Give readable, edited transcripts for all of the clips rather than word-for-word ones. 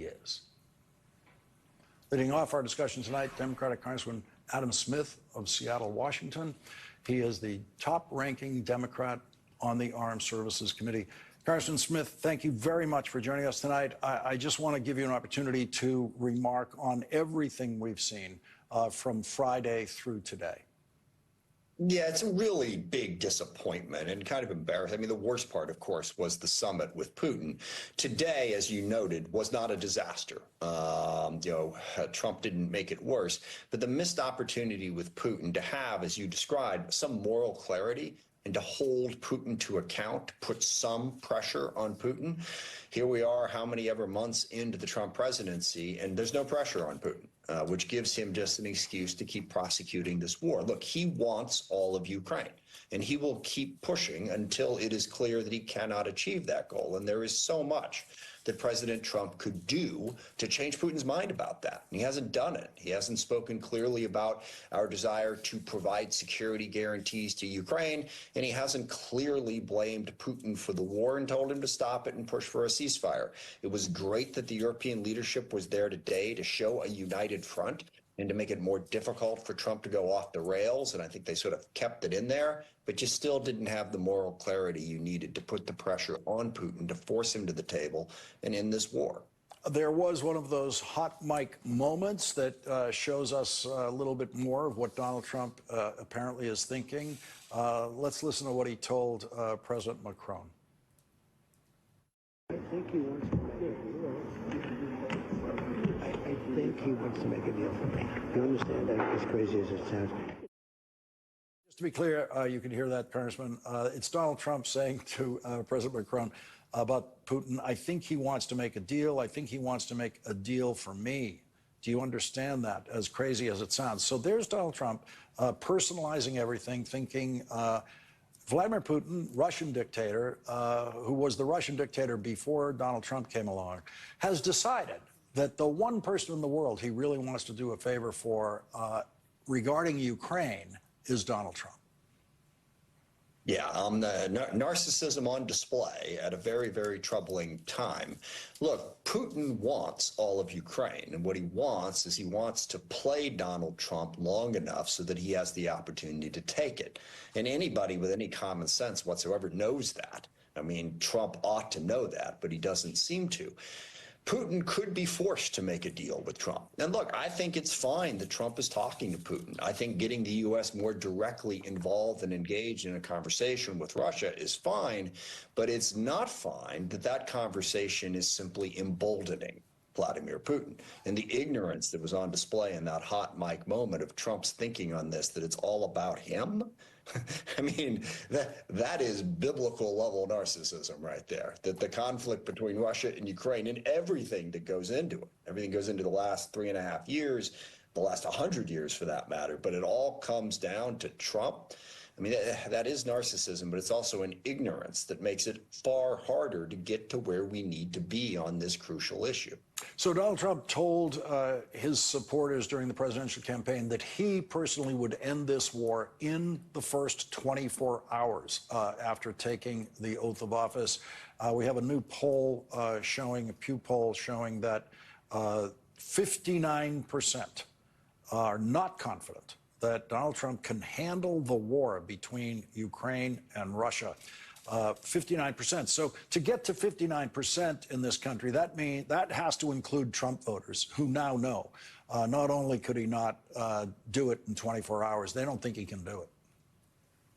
he is. Leading off our discussion tonight, Democratic Congressman Adam Smith of Seattle, Washington. He is the top-ranking Democrat on the Armed Services Committee. Congressman Smith, thank you very much for joining us tonight. I just want to give you an opportunity to remark on everything we've seen from Friday through today. Yeah, it's a really big disappointment and kind of embarrassing. I mean, the worst part, of course, was the summit with Putin. Today, as you noted, was not a disaster. Trump didn't make it worse, but the missed opportunity with Putin to have, as you described, some moral clarity and to hold Putin to account, put some pressure on Putin. Here we are, how many ever months into the Trump presidency, and there's no pressure on Putin. Which gives him just an excuse to keep prosecuting this war. Look, he wants all of Ukraine, and he will keep pushing until it is clear that he cannot achieve that goal. And there is so much that President Trump could do to change Putin's mind about that. And he hasn't done it. He hasn't spoken clearly about our desire to provide security guarantees to Ukraine, and he hasn't clearly blamed Putin for the war and told him to stop it and push for a ceasefire. It was great that the European leadership was there today to show a united front and to make it more difficult for Trump to go off the rails, and I think they sort of kept it in there, but you still didn't have the moral clarity you needed to put the pressure on Putin to force him to the table and end this war. There was one of those hot mic moments that shows us a little bit more of what Donald Trump apparently is thinking. Let's listen to what he told President Macron. I think he wants to make a deal. I think he wants to make a deal for me. You understand that, as crazy as it sounds? Just to be clear, you can hear that, Congressman. It's Donald Trump saying to President Macron about Putin, I think he wants to make a deal. I think he wants to make a deal for me. Do you understand that, as crazy as it sounds? So there's Donald Trump personalizing everything, thinking Vladimir Putin, Russian dictator, who was the Russian dictator before Donald Trump came along, has decided that the one person in the world he really wants to do a favor for regarding Ukraine is Donald Trump. Yeah, the narcissism on display at a very, very troubling time. Look, Putin wants all of Ukraine, and what he wants is he wants to play Donald Trump long enough so that he has the opportunity to take it. And anybody with any common sense whatsoever knows that. I mean, Trump ought to know that, but he doesn't seem to. Putin could be forced to make a deal with Trump. And look, I think it's fine that Trump is talking to Putin. I think getting the U.S. more directly involved and engaged in a conversation with Russia is fine, but it's not fine that that conversation is simply emboldening Vladimir Putin. And the ignorance that was on display in that hot mic moment of Trump's thinking on this, that it's all about him. I mean, that is biblical level narcissism right there, that the conflict between Russia and Ukraine and everything that goes into it, everything goes into the last 3.5 years, the last 100 years for that matter, but it all comes down to Trump. I mean, that is narcissism, but it's also an ignorance that makes it far harder to get to where we need to be on this crucial issue. So Donald Trump told his supporters during the presidential campaign that he personally would end this war in the first 24 hours after taking the oath of office. We have a new poll showing, a Pew poll showing that 59% are not confident that Donald Trump can handle the war between Ukraine and Russia. 59%. So to get to 59% in this country, that has to include Trump voters who now know not only could he not do it in 24 hours, they don't think he can do it.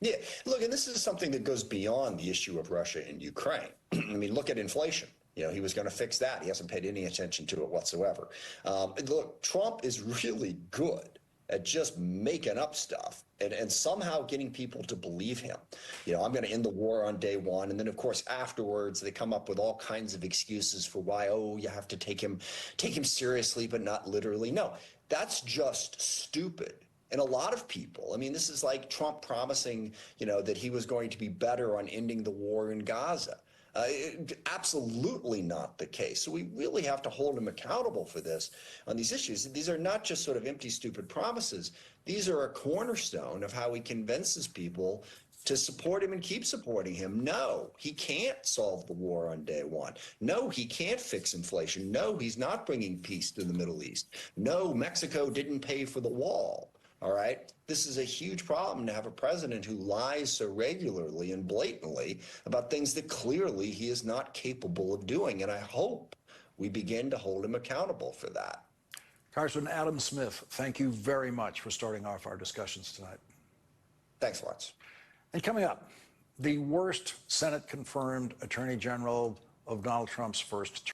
Yeah, look, and this is something that goes beyond the issue of Russia and Ukraine. I mean, look at inflation. You know, he was going to fix that. He hasn't paid any attention to it whatsoever. Look, Trump is really good at just making up stuff and somehow getting people to believe him. You know, I'm going to end the war on day one. And then, of course, afterwards, they come up with all kinds of excuses for why, oh, you have to take him seriously, but not literally. No, that's just stupid. And a lot of people, I mean, this is like Trump promising, you know, that he was going to be better on ending the war in Gaza. Absolutely not the case. So we really have to hold him accountable for this on these issues. These are not just sort of empty, stupid promises. These are a cornerstone of how he convinces people to support him and keep supporting him. No, he can't solve the war on day one. No, he can't fix inflation. No, he's not bringing peace to the Middle East. No, Mexico didn't pay for the wall. All right. This is a huge problem to have a president who lies so regularly and blatantly about things that clearly he is not capable of doing. And I hope we begin to hold him accountable for that. Congressman Adam Smith, thank you very much for starting off our discussions tonight. Thanks, Lawrence. And coming up, the worst Senate-confirmed Attorney General of Donald Trump's first term.